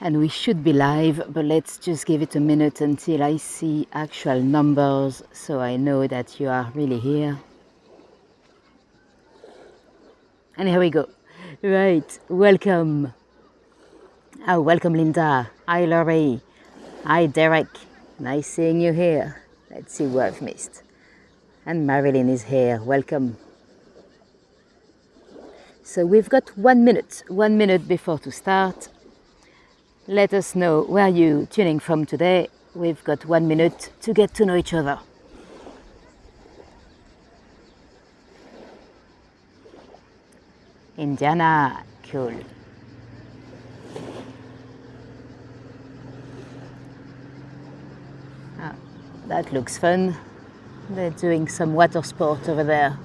And we should be live, but let's just give it a minute until I see actual numbers so I know that you are really here. And here we go. Right, welcome. Oh, welcome Linda. Hi Laurie. Hi Derek. Nice seeing you here. Let's see who I've missed. And Marilyn is here. Welcome. So we've got 1 minute before to start. Let us know where you're tuning from today. We've got 1 minute to get to know each other. Indiana, cool. Ah, that looks fun. They're doing some water sport over there.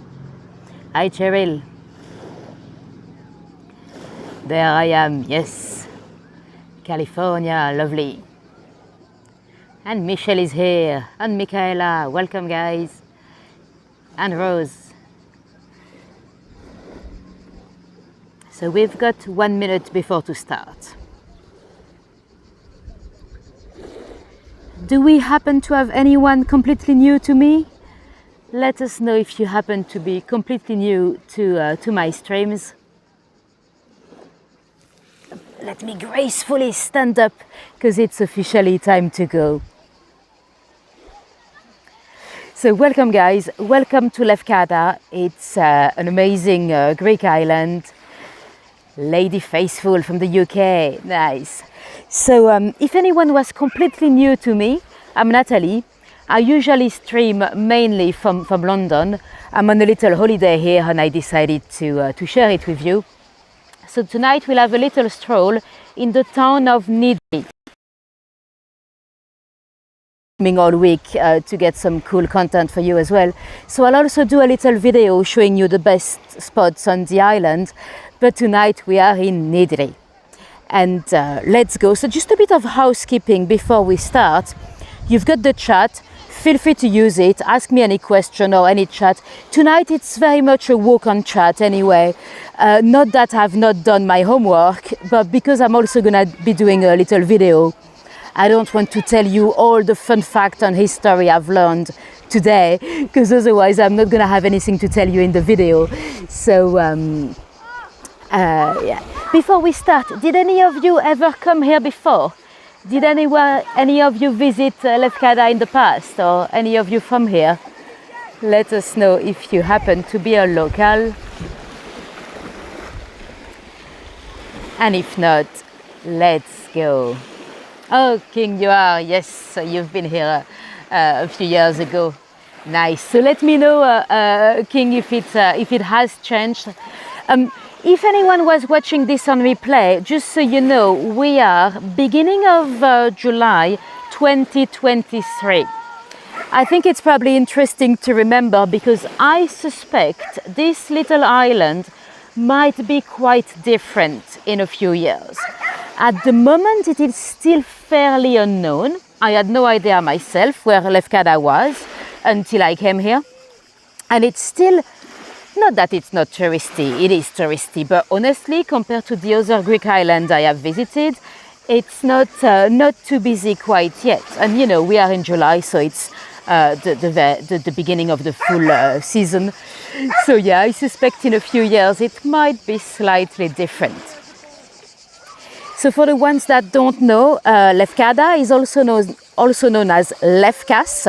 Hi Cheryl. There I am, yes. California, lovely. And Michelle is here. And Michaela, welcome guys. And Rose. So we've got 1 minute before to start. Do we happen to have anyone completely new to me? Let us know if you happen to be completely new to my streams. Let me gracefully stand up because it's officially time to go. So welcome guys, welcome to Lefkada. It's an amazing Greek island. Lady Faithful from the UK, nice. So if anyone was completely new to me, I'm Nathalie. I usually stream mainly from London. I'm on a little holiday here and I decided to share it with you. So tonight we'll have a little stroll in the town of Nydri. All week to get some cool content for you as well. So I'll also do a little video showing you the best spots on the island. But tonight we are in Nydri. And let's go. So just a bit of housekeeping before we start. You've got the chat. Feel free to use it. Ask me any question or any chat. Tonight it's very much a walk on chat anyway. Not that I've not done my homework, but because I'm also gonna be doing a little video. I don't want to tell you all the fun facts and history I've learned today, because otherwise I'm not gonna have anything to tell you in the video. So yeah. Before we start, did any of you ever come here before? Did any of you visit Lefkada in the past, or any of you from here? Let us know if you happen to be a local. And if not, let's go. Oh, King, you are, yes, so you've been here a few years ago. Nice. So let me know, King, if it has changed. If anyone was watching this on replay, just so you know, we are beginning of July 2023. I think it's probably interesting to remember because I suspect this little island might be quite different in a few years. At the moment, it is still fairly unknown. I had no idea myself where Lefkada was until I came here. And it's still, not that it's not touristy, it is touristy, but honestly, compared to the other Greek islands I have visited, it's not too busy quite yet. And you know, we are in July, so it's the beginning of the full season. So yeah, I suspect in a few years it might be slightly different. So for the ones that don't know, Lefkada is also known as Lefkas,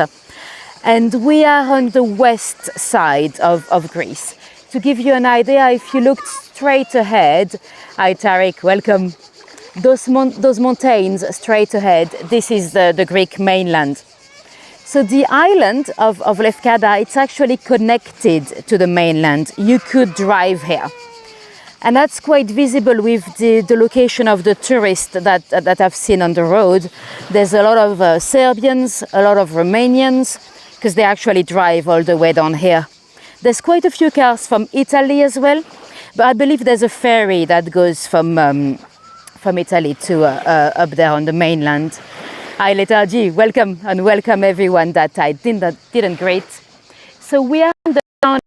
and we are on the west side of Greece. To give you an idea, if you looked straight ahead, hi Tariq, welcome. Those mountains straight ahead, this is the Greek mainland. So the island of Lefkada, it's actually connected to the mainland. You could drive here. And that's quite visible with the location of the tourists that I've seen on the road. There's a lot of Serbians, a lot of Romanians, because they actually drive all the way down here. There's quite a few cars from Italy as well, but I believe there's a ferry that goes from Italy to up there on the mainland. Hi Lethargy, welcome, and welcome everyone that I didn't greet. So we are on the town.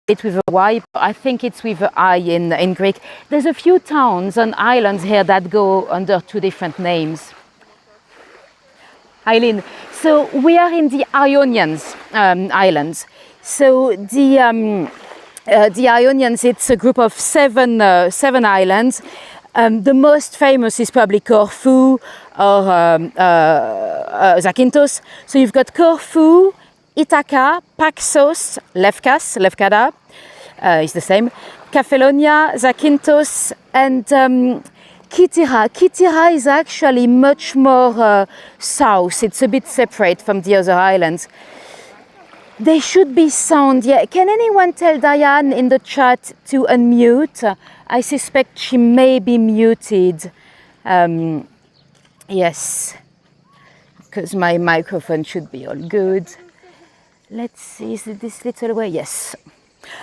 it with a Y, but I think it's with an I in Greek. There's a few towns and islands here that go under two different names. Eileen, so we are in the Ionians Islands. So the Ionians, it's a group of seven islands. The most famous is probably Corfu or Zakynthos. So you've got Corfu, Ithaca, Paxos, Lefkada, is the same, Kefalonia, Zakynthos, and Kythera. Kythera is actually much more south. It's a bit separate from the other islands. They should be sound. Yeah. Can anyone tell Diane in the chat to unmute? I suspect she may be muted. Yes, because my microphone should be all good. Let's see, is it this little way? Yes.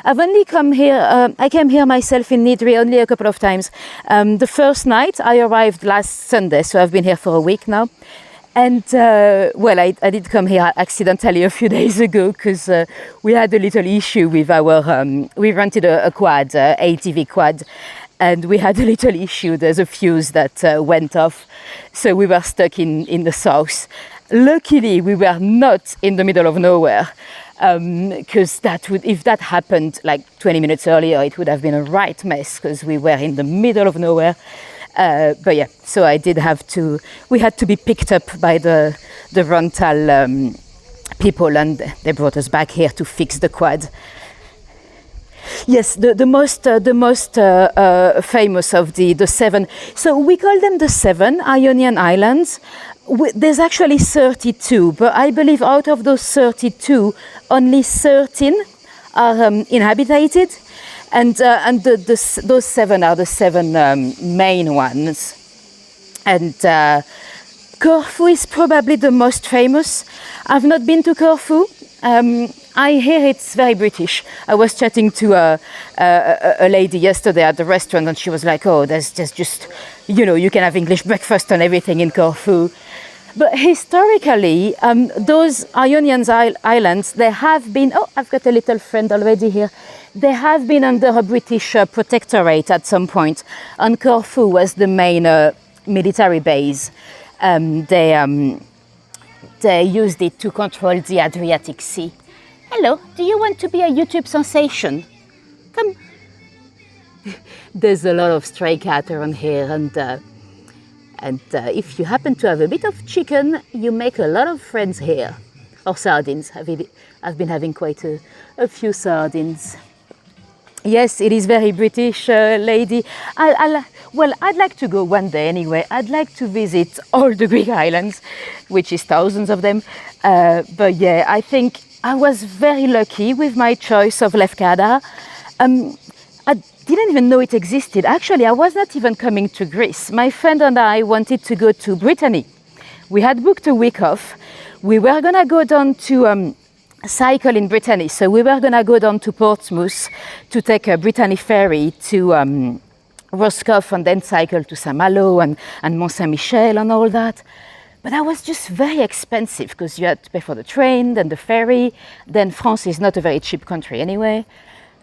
I've only come here, I came here myself in Nydri only a couple of times. The first night I arrived last Sunday, so I've been here for a week now. And well, I did come here accidentally a few days ago because we had a little issue with our, we rented a quad, ATV quad, and we had a little issue. There's a fuse that went off, so we were stuck in the south. Luckily, we were not in the middle of nowhere, because if that happened like 20 minutes earlier, it would have been a right mess because we were in the middle of nowhere. But yeah, so we had to be picked up by the rental people, and they brought us back here to fix the quad. Yes, the most famous of the seven. So we call them the seven Ionian Islands. There's actually 32, but I believe out of those 32, only 13 are inhabited. And those seven are the seven main ones. And Corfu is probably the most famous. I've not been to Corfu. I hear it's very British. I was chatting to a lady yesterday at the restaurant, and she was like, oh, there's just, you can have English breakfast and everything in Corfu. But historically, those Ionian Islands, they have been, oh, I've got a little friend already here. They have been under a British protectorate at some point, and Corfu was the main military base. They used it to control the Adriatic Sea. Hello, do you want to be a YouTube sensation? Come. There's a lot of stray cat around here, and if you happen to have a bit of chicken, you make a lot of friends here. Or sardines. I've been having quite a few sardines. Yes, it is very British, lady. Well, I'd like to go one day anyway. I'd like to visit all the Greek islands, which is thousands of them. But yeah, I think I was very lucky with my choice of Lefkada. I didn't even know it existed. Actually, I was not even coming to Greece. My friend and I wanted to go to Brittany. We had booked a week off. We were going to go down to cycle in Brittany. So we were going to go down to Portsmouth to take a Brittany ferry to Roscoff and then cycle to Saint-Malo and Mont-Saint-Michel and all that. But that was just very expensive because you had to pay for the train, then the ferry. Then France is not a very cheap country anyway.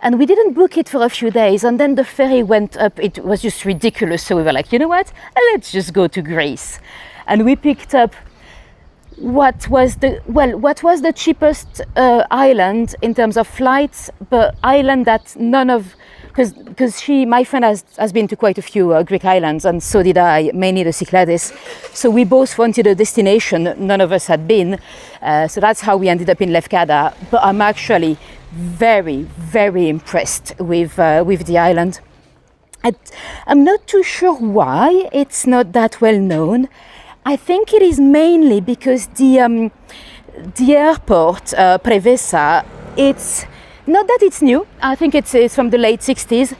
And we didn't book it for a few days, and then the ferry went up. It was just ridiculous. So we were like, you know what? Let's just go to Greece. And we picked up what was the cheapest island in terms of flights, but island that none of, because my friend has been to quite a few Greek islands, and so did I, mainly the Cyclades. So we both wanted a destination none of us had been. So that's how we ended up in Lefkada. But I'm actually very, very impressed with the island. I'm not too sure why it's not that well known. I think it is mainly because the airport, Prevesa, it's not that it's new. I think it's from the late 60s,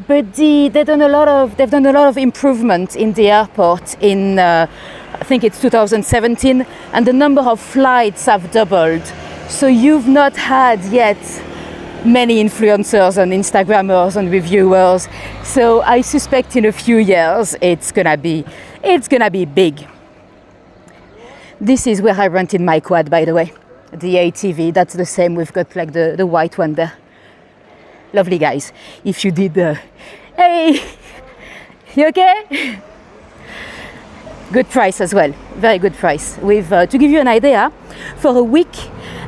but they've done a lot of improvement in the airport in I think it's 2017, and the number of flights have doubled. So you've not had yet many influencers and Instagrammers and reviewers. So I suspect in a few years it's gonna be big. This is where I rented my quad, by the way. The ATV, that's the same. We've got like the white one there. lovely guys. If you did, hey, you okay? Good price as well, very good price. With to give you an idea, for a week,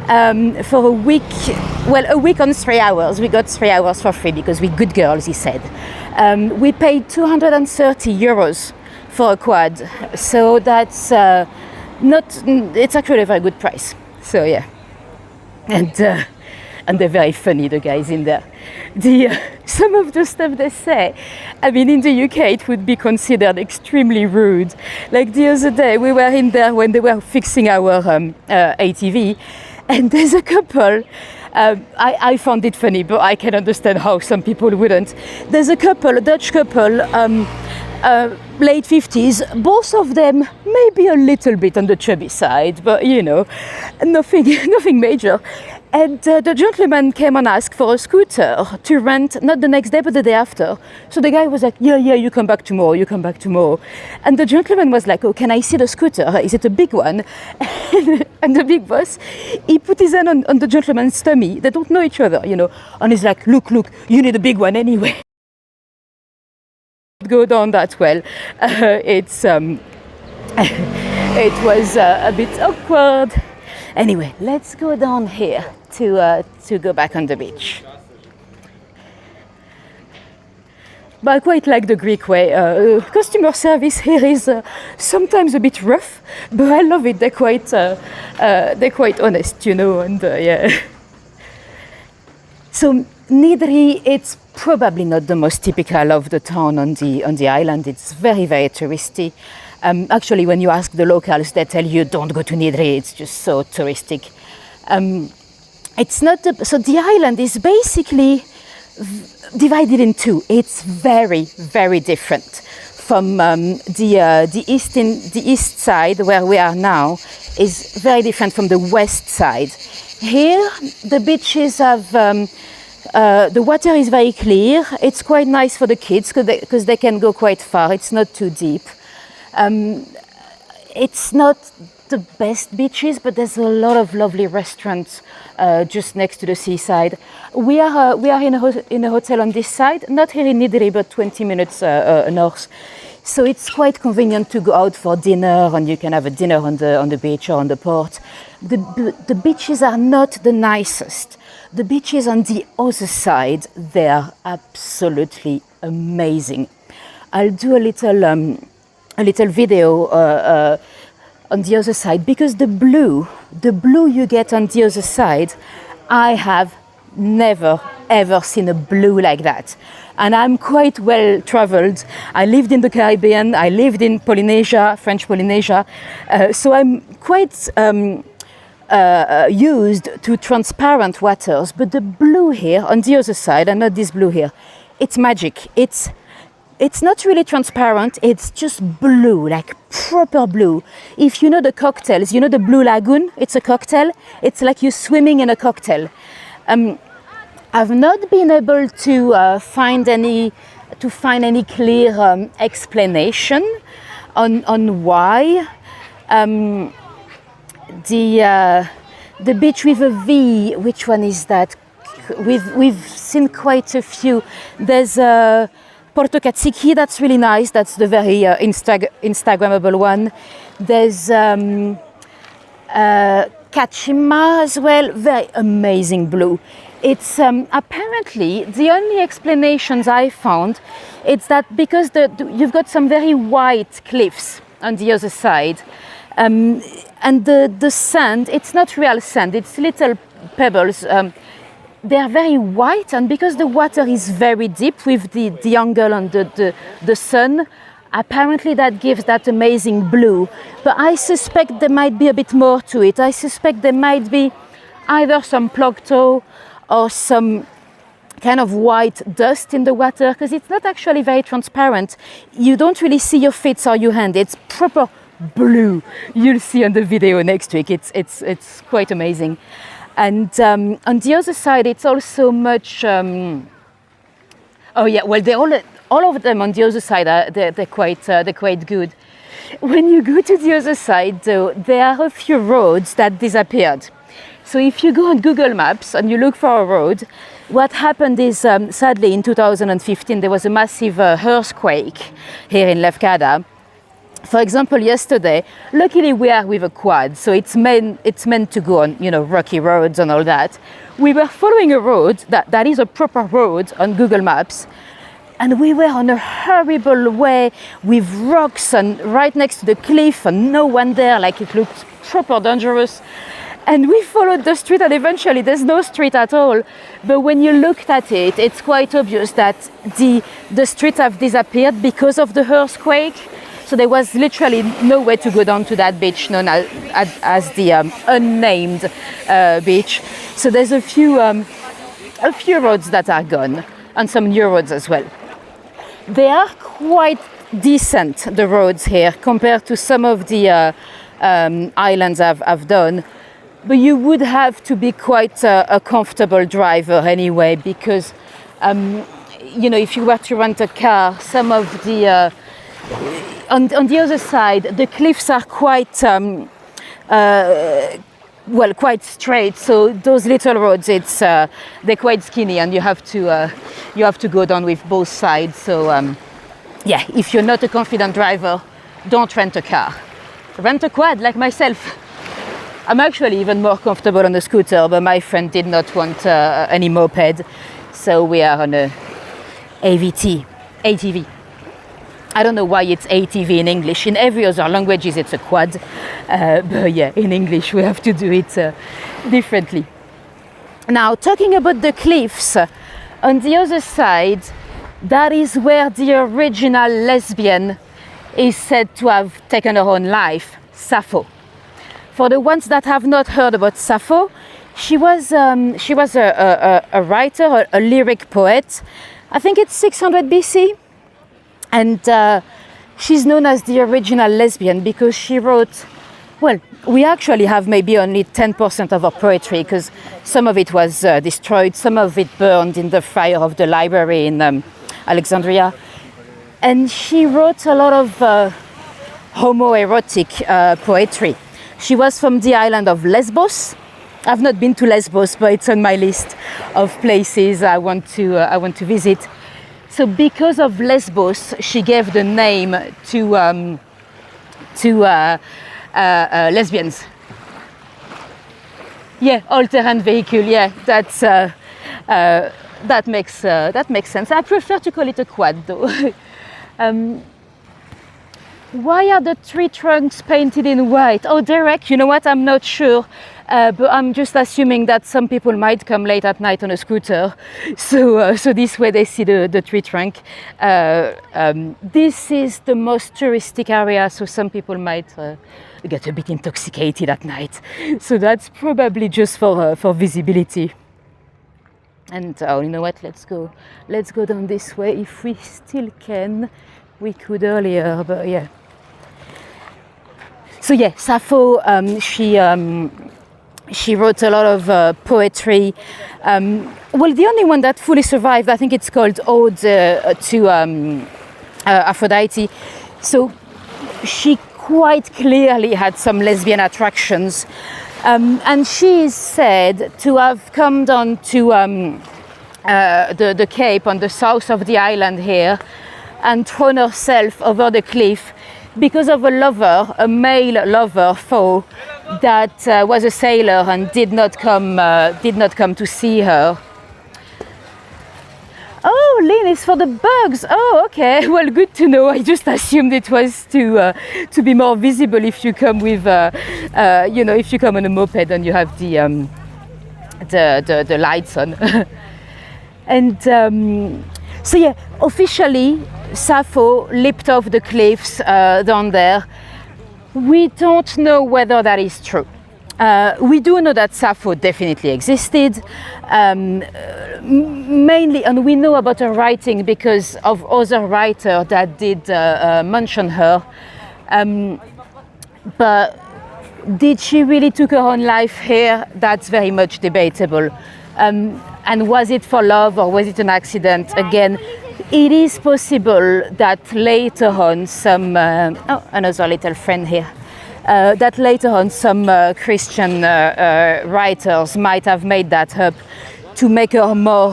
well, a week on 3 hours, we got 3 hours for free because we're good girls, he said. We paid 230 euros for a quad, so that's it's actually a very good price. So yeah, and they're very funny, the guys in there. Some of the stuff they say, I mean, in the UK it would be considered extremely rude. Like the other day we were in there when they were fixing our ATV, and there's a couple, I found it funny, but I can understand how some people wouldn't. There's a couple, a Dutch couple, late 50s, both of them maybe a little bit on the chubby side, but you know, nothing major. And the gentleman came and asked for a scooter to rent, not the next day, but the day after. So the guy was like, yeah, you come back tomorrow, you come back tomorrow. And the gentleman was like, oh, can I see the scooter? Is it a big one? And the big boss, he put his hand on the gentleman's tummy. They don't know each other, you know. And he's like, look, you need a big one anyway. Go down that well. It was a bit awkward. Anyway, let's go down here to go back on the beach. But I quite like the Greek way. Customer service here is sometimes a bit rough, but I love it. They're quite honest, you know, and yeah. So Nydri, it's probably not the most typical of the town on the island. It's very, very touristy. Actually, when you ask the locals, they tell you don't go to Nydri. It's just so touristic. It's not so the island is basically divided in two. It's very, very different from the east side where we are now. Is very different from the west side. Here, the beaches have. The water is very clear. It's quite nice for the kids because they can go quite far. It's not too deep. It's not the best beaches, but there's a lot of lovely restaurants just next to the seaside. We are in a hotel on this side, not here in Nydri, but 20 minutes north. So it's quite convenient to go out for dinner, and you can have a dinner on the beach or on the port. The beaches are not the nicest. The beaches on the other side, they are absolutely amazing. I'll do a little video on the other side, because the blue you get on the other side, I have never ever seen a blue like that. And I'm quite well traveled. I lived in the Caribbean, I lived in Polynesia, French Polynesia, so I'm quite used to transparent waters, but the blue here on the other side, and not this blue here, it's magic. It's not really transparent, it's just blue, like proper blue. If you know the cocktails, you know the Blue Lagoon, it's a cocktail, it's like you're swimming in a cocktail. I've not been able to find any clear explanation on why the beach with a V, which one is that? We've seen quite a few. There's Porto Katsiki, that's really nice. That's the very Instagrammable one. There's Kachima as well, very amazing blue. It's apparently the only explanations I found, it's that because you've got some very white cliffs on the other side, and the sand, it's not real sand, it's little pebbles. They are very white, and because the water is very deep with the angle on the sun, apparently that gives that amazing blue. But I suspect there might be a bit more to it. I suspect there might be either some plankton or some kind of white dust in the water, because it's not actually very transparent. You don't really see your feet or your hand. It's proper blue. You'll see on the video next week. It's quite amazing. And on the other side, it's also much. Oh yeah, well, all of them on the other side they're quite good. When you go to the other side, though, there are a few roads that disappeared. So if you go on Google Maps and you look for a road, what happened is, sadly, in 2015, there was a massive earthquake here in Lefkada. For example, yesterday, luckily we are with a quad, so it's meant to go on, rocky roads and all that. We were following a road that is a proper road on Google Maps, and we were on a horrible way with rocks and right next to the cliff and no one there, like it looked proper dangerous. And we followed the street, and eventually there's no street at all. But when you looked at it, it's quite obvious that the streets have disappeared because of the earthquake. So there was literally no way to go down to that beach known as the unnamed beach. So there's a few roads that are gone, and some new roads as well. They are quite decent, the roads here, compared to some of the islands I've done. But you would have to be quite a comfortable driver anyway, because, if you were to rent a car, some of the, on the other side, the cliffs are quite, quite straight. So those little roads, they're quite skinny, and you have to go down with both sides. So, if you're not a confident driver, don't rent a car. Rent a quad like myself. I'm actually even more comfortable on a scooter, but my friend did not want any moped, so we are on a ATV. I don't know why it's ATV in English. In every other languages it's a quad, but yeah, in English we have to do it differently. Now, talking about the cliffs, on the other side, that is where the original lesbian is said to have taken her own life, Sappho. For the ones that have not heard about Sappho, she was a writer, a lyric poet. I think it's 600 BC. And she's known as the original lesbian because she wrote, we actually have maybe only 10% of her poetry, because some of it was destroyed, some of it burned in the fire of the library in Alexandria. And she wrote a lot of homoerotic poetry. She was from the island of Lesbos. I've not been to Lesbos, but it's on my list of places I want to visit. So because of Lesbos, she gave the name to lesbians. Yeah, all-terrain vehicle. Yeah, that makes sense. I prefer to call it a quad, though. Why are the tree trunks painted in white? Oh, Derek, you know what? I'm not sure, but I'm just assuming that some people might come late at night on a scooter, so this way they see the tree trunk. This is the most touristic area, so some people might get a bit intoxicated at night. So that's probably just for visibility. And you know what? Let's go down this way if we still can. We could earlier, but yeah. So yeah, Sappho, she wrote a lot of poetry. The only one that fully survived, I think it's called Ode to Aphrodite. So she quite clearly had some lesbian attractions. And she is said to have come down to the Cape on the south of the island here and thrown herself over the cliff because of a lover, a male lover foe that was a sailor and did not come to see her. Oh, Lynn, it's for the bugs. Oh, okay. Well, good to know. I just assumed it was to be more visible if you come with, if you come on a moped and you have the lights on. And so yeah, officially, Sappho leaped off the cliffs down there. We don't know whether that is true. We do know that Sappho definitely existed, mainly, and we know about her writing because of other writers that did mention her. But did she really took her own life here? That's very much debatable. And was it for love or was it an accident? Again, it is possible that later on some, another little friend here, that later on some Christian writers might have made that up to make her more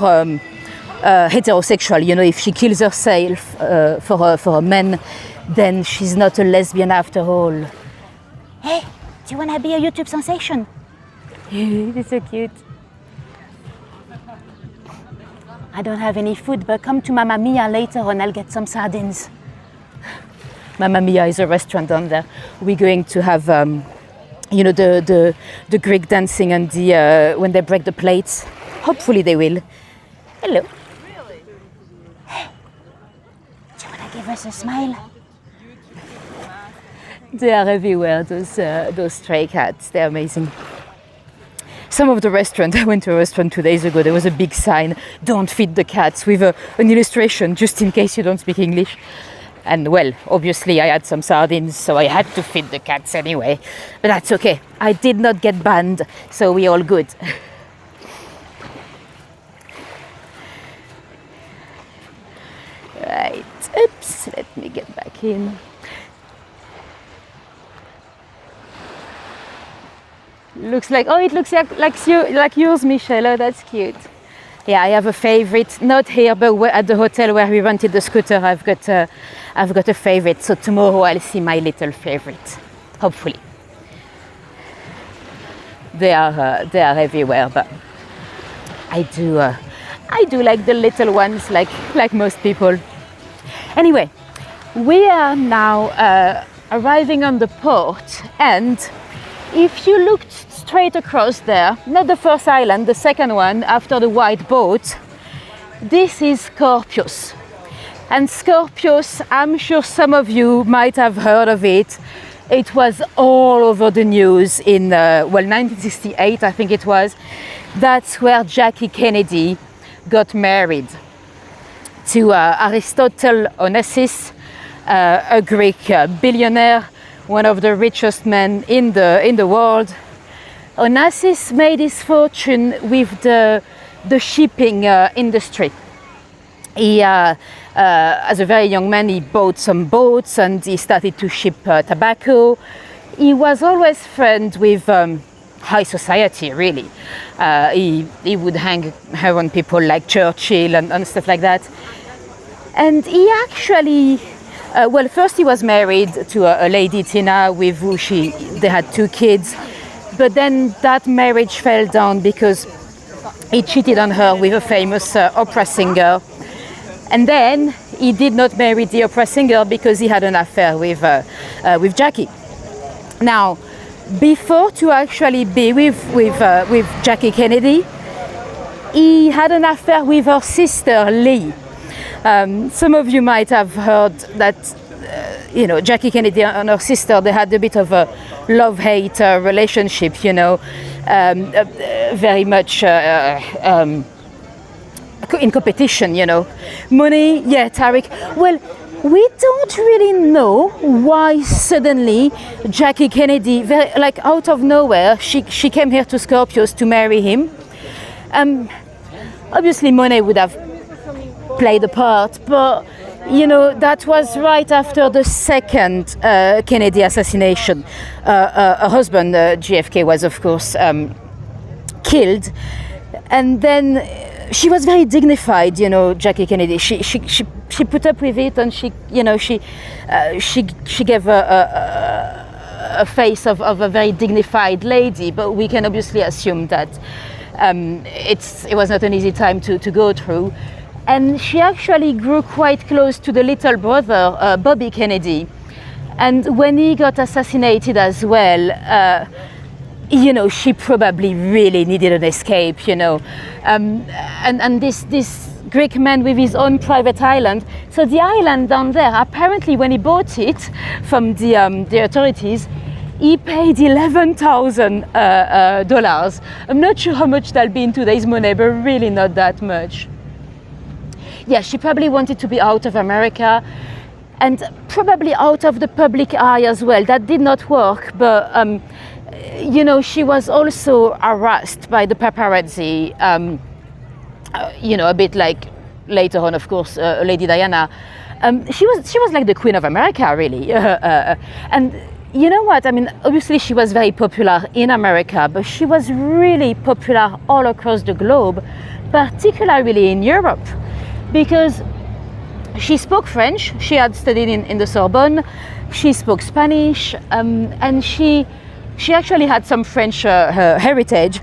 heterosexual. You know, if she kills herself for a man, then she's not a lesbian after all. Hey, do you want to be a YouTube sensation? It's so cute. I don't have any food, but come to Mamma Mia later on, I'll get some sardines. Mamma Mia is a restaurant down there. We're going to have, you know, the Greek dancing and the when they break the plates. Hopefully they will. Hello. Really? Hey, do you want to give us a smile? They are everywhere, those stray cats. They're amazing. Some of the restaurants, I went to a restaurant 2 days ago, there was a big sign, don't feed the cats, with an illustration, just in case you don't speak English. And well, obviously I had some sardines, so I had to feed the cats anyway. But that's okay. I did not get banned, so we're all good. Right, oops, let me get back in. Looks like, oh, it looks like yours, Michelle. Oh, that's cute. Yeah, I have a favorite, not here, but at the hotel where we rented the scooter. I've got a favorite. So tomorrow I'll see my little favorite. Hopefully, they are everywhere, but I do like the little ones, like most people. Anyway, we are now arriving on the port, and if you looked straight across there, not the first island, the second one after the white boat, this is Scorpios. And Scorpios, I'm sure some of you might have heard of it. It was all over the news in, 1968, I think it was. That's where Jackie Kennedy got married to Aristotle Onassis, a Greek billionaire, one of the richest men in the world. Onassis made his fortune with the shipping industry. He, as a very young man, he bought some boats and he started to ship tobacco. He was always friends with high society, really. He would hang around people like Churchill and stuff like that. And he actually, first he was married to a lady, Tina, with who they had 2 kids. But then that marriage fell down because he cheated on her with a famous opera singer. And then he did not marry the opera singer because he had an affair with Jackie. Now, before to actually be with Jackie Kennedy, he had an affair with her sister, Lee. Some of you might have heard that, Jackie Kennedy and her sister, they had a bit of a love-hate relationship, very much in competition, Money, yeah, Tariq. Well, we don't really know why suddenly Jackie Kennedy, out of nowhere, she came here to Scorpios to marry him. Obviously, Monet would have played a part, but that was right after the second Kennedy assassination. Her husband, JFK, was of course killed, and then she was very dignified, Jackie Kennedy. She put up with it, and she gave a face of a very dignified lady. But we can obviously assume that it was not an easy time to go through. And she actually grew quite close to the little brother, Bobby Kennedy. And when he got assassinated as well, she probably really needed an escape, And this Greek man with his own private island. So the island down there, apparently when he bought it from the authorities, he paid $11,000. I'm not sure how much that'll be in today's money, but really not that much. Yeah, she probably wanted to be out of America and probably out of the public eye as well. That did not work, but she was also harassed by the paparazzi, a bit like later on, of course, Lady Diana. She was like the Queen of America, really. And you know what? I mean, obviously she was very popular in America, but she was really popular all across the globe, particularly in Europe, because she spoke French. She had studied in the Sorbonne. She spoke Spanish, and she actually had some French heritage.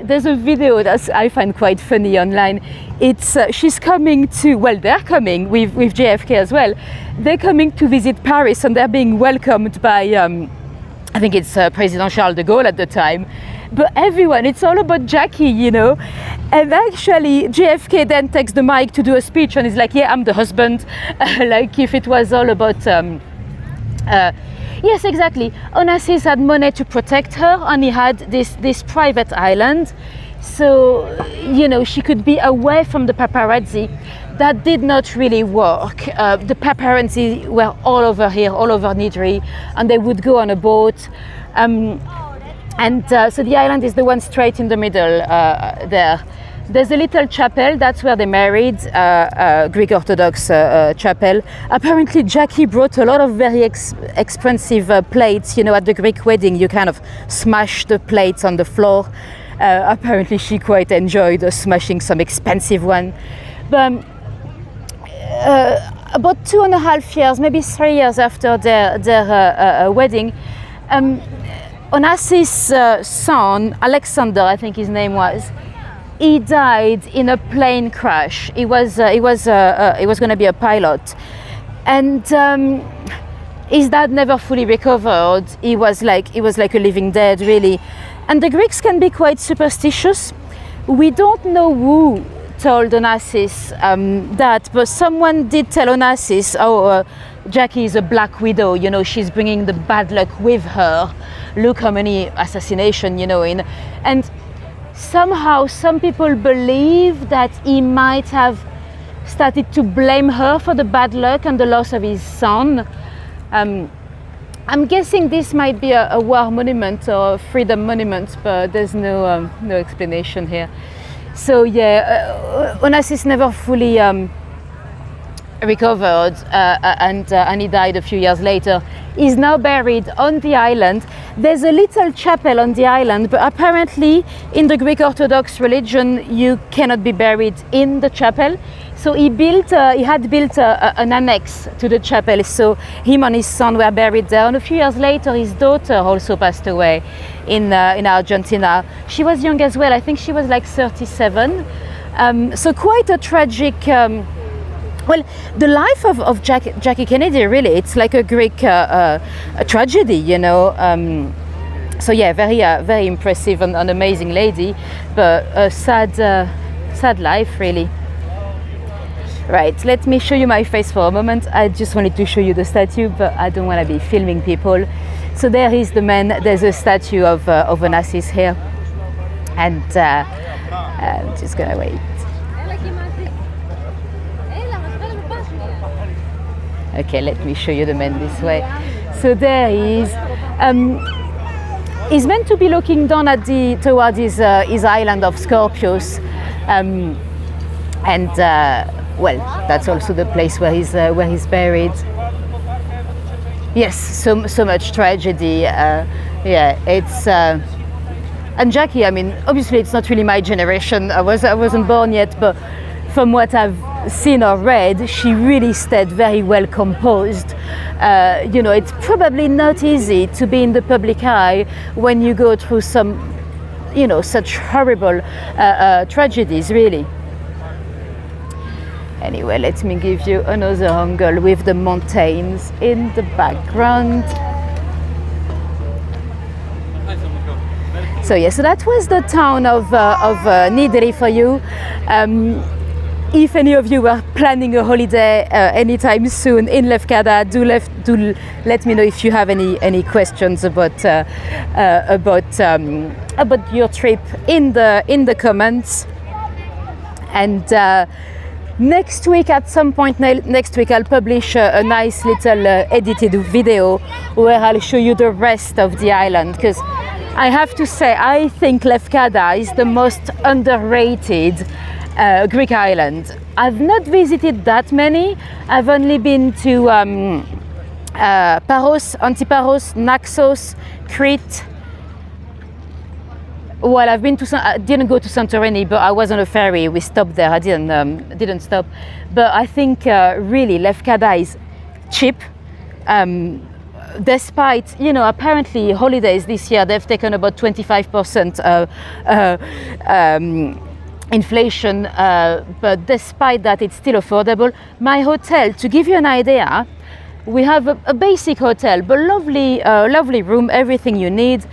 There's a video that I find quite funny online. It's she's coming to, well, they're coming with JFK as well. They're coming to visit Paris, and they're being welcomed by, I think it's President Charles de Gaulle at the time. But everyone, it's all about Jackie, you know. And actually, JFK then takes the mic to do a speech, and he's like, yeah, I'm the husband. Like if it was all about... yes, exactly. Onassis had money to protect her, and he had this private island. So, you know, she could be away from the paparazzi. That did not really work. The paparazzi were all over here, all over Nydri, and they would go on a boat. So the island is the one straight in the middle there. There's a little chapel, that's where they married, Greek Orthodox chapel. Apparently Jackie brought a lot of very expensive plates. You know, at the Greek wedding you kind of smash the plates on the floor. Apparently she quite enjoyed smashing some expensive one. But about 2.5 years, maybe 3 years after their wedding, Onassis' son, Alexander, I think his name was, he died in a plane crash. He was going to be a pilot, and his dad never fully recovered. He was like a living dead, really. And the Greeks can be quite superstitious. We don't know who told Onassis that, but someone did tell Onassis, Jackie is a black widow, you know, she's bringing the bad luck with her. Look how many assassinations, you know, and somehow some people believe that he might have started to blame her for the bad luck and the loss of his son. I'm guessing this might be a war monument or a freedom monument, but there's no explanation here. So yeah, Onassis never fully recovered, and he died a few years later. He's now buried on the island. There's a little chapel on the island, but apparently in the Greek Orthodox religion you cannot be buried in the chapel. So he had built an annex to the chapel, so him and his son were buried there. And a few years later his daughter also passed away in Argentina. She was young as well, I think she was like 37. So quite a tragic, well, the life of Jackie Kennedy, really, it's like a Greek a tragedy, you know. So yeah, very impressive and an amazing lady, but a sad life, really. Right, let me show you my face for a moment. I just wanted to show you the statue, but I don't want to be filming people. So there is the man. There's a statue of Onassis here, and I'm just gonna wait. Okay, let me show you the man this way. So there he is. He's meant to be looking down at toward his island of Scorpios, well, that's also the place where he's buried. Yes, so much tragedy. Yeah, it's and Jackie. I mean, obviously, it's not really my generation. I wasn't born yet, but from what I've seen or read, she really stayed very well composed. You know, it's probably not easy to be in the public eye when you go through some, you know, such horrible tragedies, really. Anyway, let me give you another angle with the mountains in the background. So yeah, so that was the town of Nydri for you. If any of you were planning a holiday anytime soon in Lefkada, do let me know if you have any questions about your trip in the comments. And next week, at some point next week, I'll publish a nice little edited video where I'll show you the rest of the island, because I have to say, I think Lefkada is the most underrated Greek island. I've not visited that many. I've only been to Paros, Antiparos, Naxos, Crete. Well, I've been to. I didn't go to Santorini, but I was on a ferry. We stopped there. I didn't stop. But I think really Lefkada is cheap. Despite, apparently holidays this year they've taken about 25% inflation. But despite that, it's still affordable. My hotel, to give you an idea. We have a basic hotel, but lovely room, everything you need,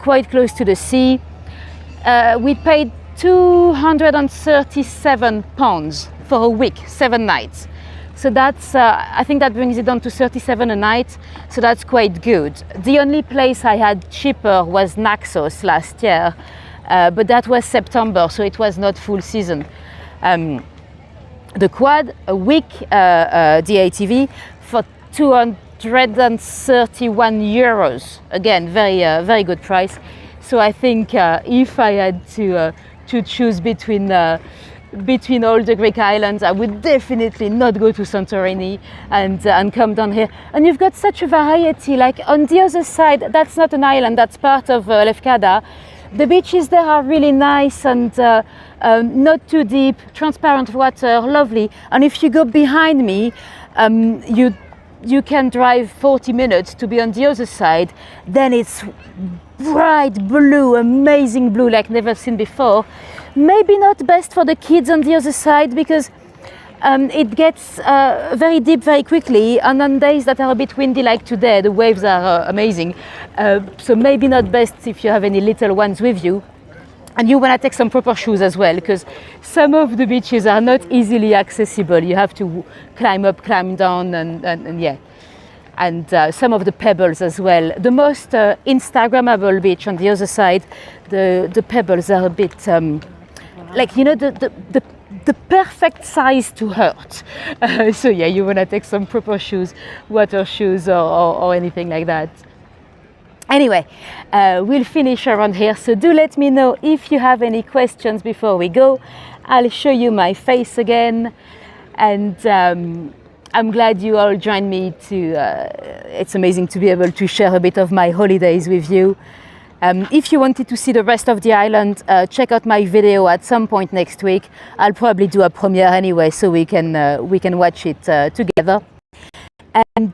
quite close to the sea. We paid £237 for a week, 7 nights. So that's, I think that brings it down to 37 a night. So that's quite good. The only place I had cheaper was Naxos last year, but that was September, so it was not full season. The quad, a week DATV for €231. Again, very good price. So I think if I had to choose between all the Greek islands, I would definitely not go to Santorini and come down here. And you've got such a variety. Like on the other side, that's not an island, that's part of Lefkada. The beaches there are really nice and not too deep, transparent water, lovely. And if you go behind me, you can drive 40 minutes to be on the other side. Then it's bright blue, amazing blue like never seen before. Maybe not best for the kids on the other side because it gets very deep very quickly, and on days that are a bit windy like today, the waves are amazing. So maybe not best if you have any little ones with you. And you want to take some proper shoes as well, because some of the beaches are not easily accessible. You have to climb up, climb down, and yeah. And some of the pebbles as well. The most Instagrammable beach on the other side, the pebbles are a bit like, the perfect size to hurt. So yeah, you want to take some proper shoes, water shoes or anything like that. Anyway, we'll finish around here, so do let me know if you have any questions before we go. I'll show you my face again, and I'm glad you all joined me it's amazing to be able to share a bit of my holidays with you. If you wanted to see the rest of the island, check out my video at some point next week. I'll probably do a premiere anyway, so we can watch it together. And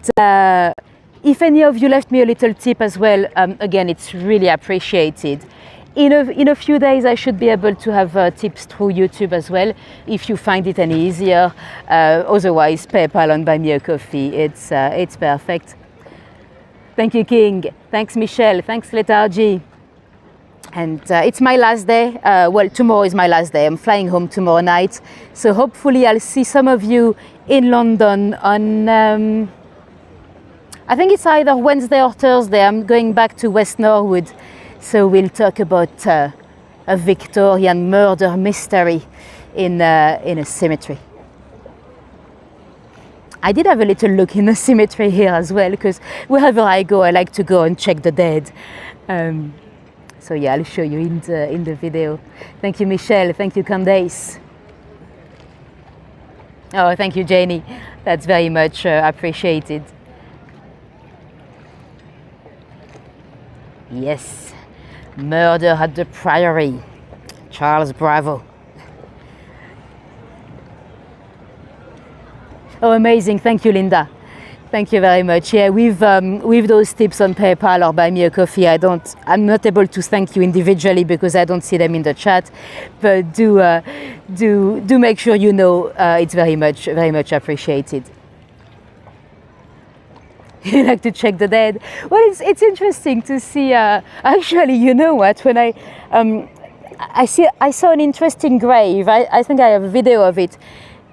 if any of you left me a little tip as well, again, it's really appreciated. In a few days, I should be able to have tips through YouTube as well, if you find it any easier. Otherwise, PayPal and Buy Me a Coffee, it's perfect. Thank you, King. Thanks, Michelle. Thanks, Lethargy. And it's my last day. Well, tomorrow is my last day. I'm flying home tomorrow night. So hopefully I'll see some of you in London on... I think it's either Wednesday or Thursday. I'm going back to West Norwood, so we'll talk about a Victorian murder mystery in a cemetery. I did have a little look in the cemetery here as well, because wherever I go, I like to go and check the dead. So yeah, I'll show you in the video. Thank you, Michelle. Thank you, Candace. Oh, thank you, Janie. That's very much appreciated. Yes, Murder at the Priory, Charles Bravo. Oh, amazing! Thank you, Linda. Thank you very much. Yeah, with those tips on PayPal or Buy Me a Coffee, I'm not able to thank you individually because I don't see them in the chat. But do make sure you know it's very much appreciated. You like to check the dead? Well, it's interesting to see. Actually, you know what? When I saw an interesting grave. I think I have a video of it.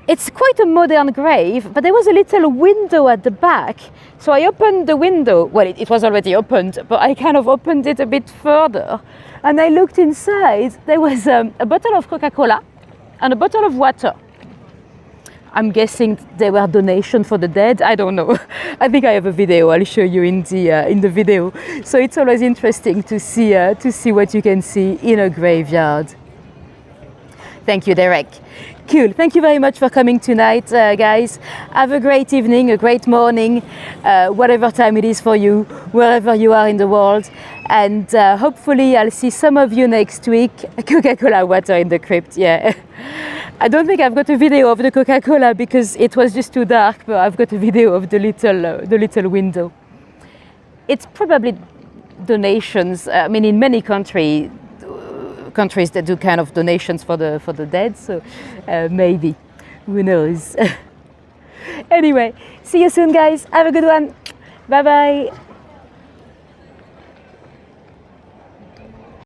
It's quite a modern grave, but there was a little window at the back. So I opened the window. Well, it was already opened, but I kind of opened it a bit further, and I looked inside. There was a bottle of Coca-Cola and a bottle of water. I'm guessing they were donations for the dead. I don't know. I think I have a video. I'll show you in the video. So it's always interesting to see what you can see in a graveyard. Thank you, Derek. Cool. Thank you very much for coming tonight, guys. Have a great evening, a great morning, whatever time it is for you, wherever you are in the world. And hopefully I'll see some of you next week. Coca-Cola water in the crypt, yeah. I don't think I've got a video of the Coca-Cola because it was just too dark, but I've got a video of the little window. It's probably donations. I mean, in many countries that do kind of donations for the dead, so maybe, who knows. Anyway, see you soon, guys. Have a good one. Bye bye.